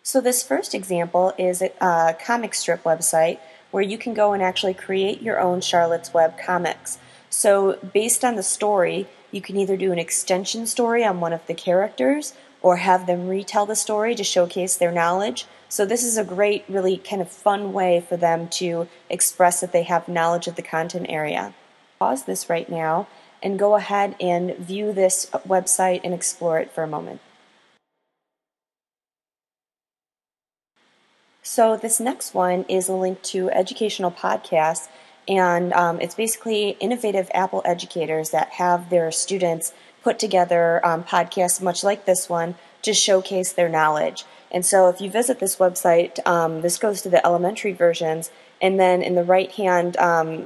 So this first example is a comic strip website where you can go and actually create your own Charlotte's Web comics. So based on the story, you can either do an extension story on one of the characters or have them retell the story to showcase their knowledge. So this is a great, really kind of fun way for them to express that they have knowledge of the content area. Pause this right now and go ahead and view this website and explore it for a moment. So this next one is a link to educational podcasts, and it's basically innovative Apple educators that have their students put together podcasts much like this one to showcase their knowledge. And so if you visit this website, this goes to the elementary versions, and then in the right-hand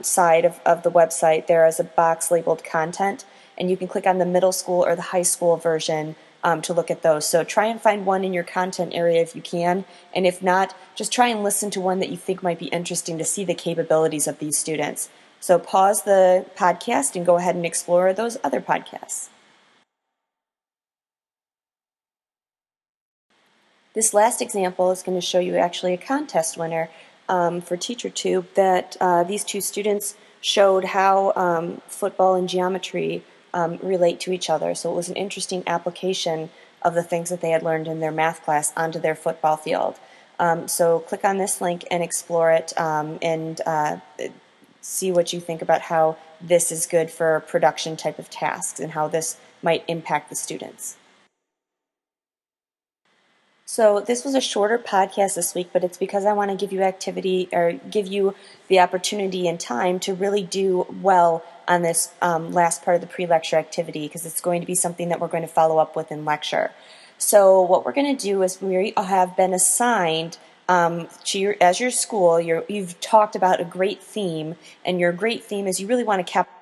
side of the website there is a box labeled content, and you can click on the middle school or the high school version to look at those. So try and find one in your content area if you can, and if not, just try and listen to one that you think might be interesting to see the capabilities of these students. So pause the podcast and go ahead and explore those other podcasts. This last example is going to show you actually a contest winner for TeacherTube that these two students showed how football and geometry relate to each other. So it was an interesting application of the things that they had learned in their math class onto their football field. So click on this link and explore it and see what you think about how this is good for production type of tasks and how this might impact the students. So this was a shorter podcast this week, but it's because I want to give you activity or give you the opportunity and time to really do well on this last part of the pre-lecture activity, because it's going to be something that we're going to follow up with in lecture. So what we're going to do is we have been assigned as your school, you've talked about a great theme, and your great theme is you really want to capture.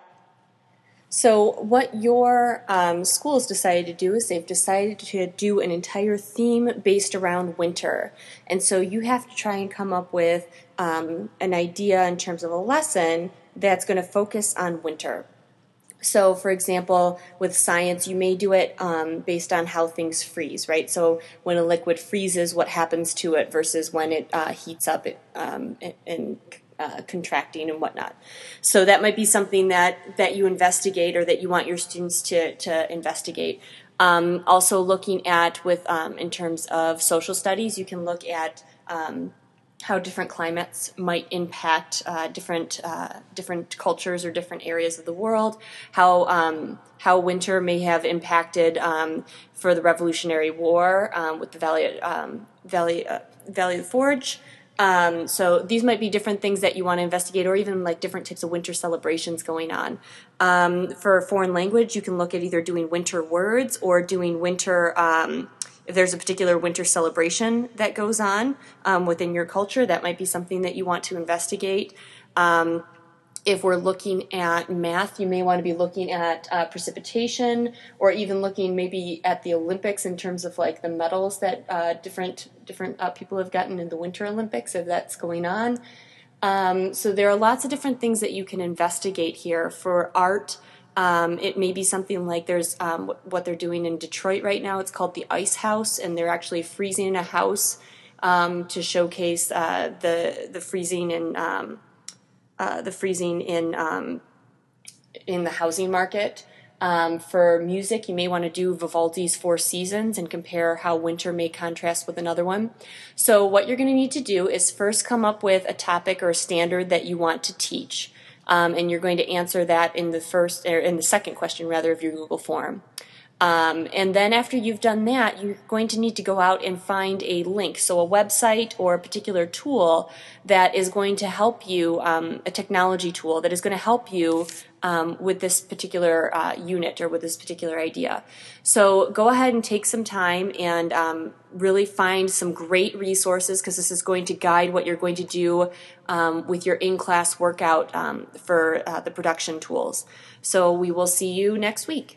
So what your school's decided to do is they've decided to do an entire theme based around winter. And so you have to try and come up with an idea in terms of a lesson that's going to focus on winter. So, for example, with science, you may do it based on how things freeze, right? So when a liquid freezes, what happens to it versus when it heats up and contracting and whatnot. So that might be something that you investigate or that you want your students to investigate. Also looking at in terms of social studies, you can look at how different climates might impact different cultures or different areas of the world, how winter may have impacted for the Revolutionary War with the Valley of the Forge. So these might be different things that you want to investigate, or even like different types of winter celebrations going on. For foreign language, you can look at either doing winter words or doing winter, if there's a particular winter celebration that goes on within your culture, that might be something that you want to investigate. If we're looking at math, you may want to be looking at precipitation, or even looking maybe at the Olympics in terms of like the medals that different people have gotten in the Winter Olympics, if that's going on. So there are lots of different things that you can investigate here. For art, it may be something like there's what they're doing in Detroit right now. It's called the Ice House, and they're actually freezing a house to showcase the freezing in the housing market. For music, you may want to do Vivaldi's Four Seasons and compare how winter may contrast with another one. So what you're going to need to do is first come up with a topic or a standard that you want to teach, and you're going to answer that in the second question rather of your Google form. And then after you've done that, you're going to need to go out and find a link, so a website or a particular tool that is going to help you, a technology tool that is going to help you with this particular unit or with this particular idea. So go ahead and take some time and really find some great resources, because this is going to guide what you're going to do with your in-class workout for the production tools. So we will see you next week.